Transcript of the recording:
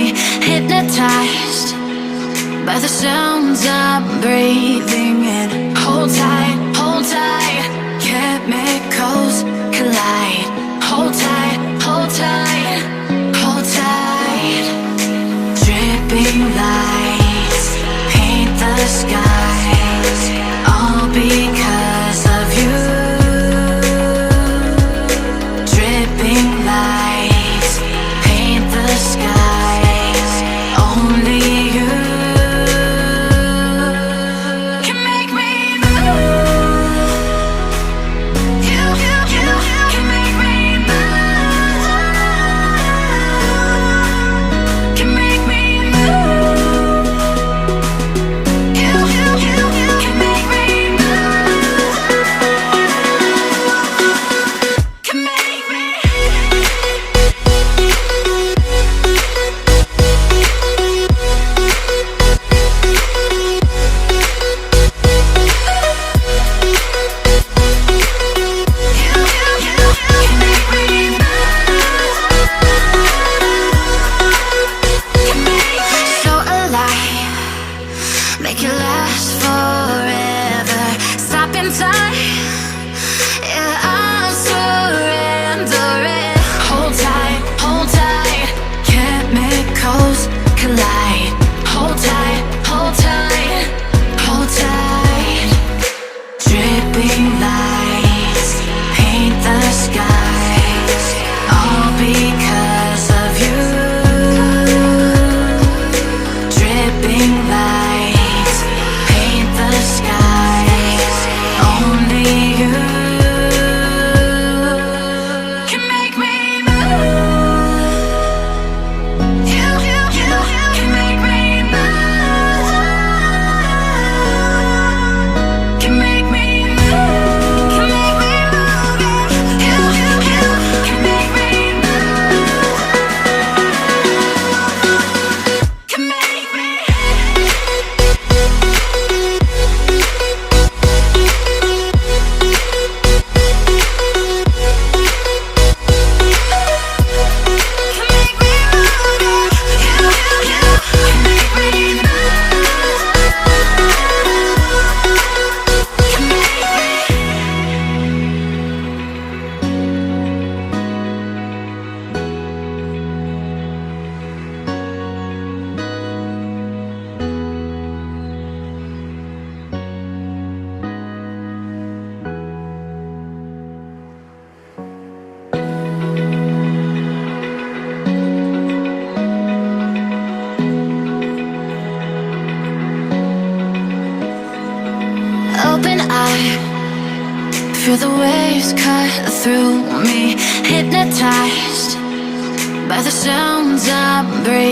me, hypnotized by the sounds I'm breathing in. Hold tight, chemicals collide. Hold tight, hold tight, hold tight. Dripping lights paint the skies, all because of you. Dripping lights paint the skies, only you can make me move. You can make me move. Can make me move. You can make me move. Can make me. So alive, make it last forever. Stop in time, yeah, I'm surrendering. Hold tight, chemicals collide. Hold tight, hold tight, hold tight. Dripping lights paint the skies, all because of you. Dripping lights paint the skies, only you can make me move. You can make me move. Can make me move. Can make me move. You can make me move. Can make me. Open eye, feel the waves cut through me, hypnotized by the sounds I'm breathing.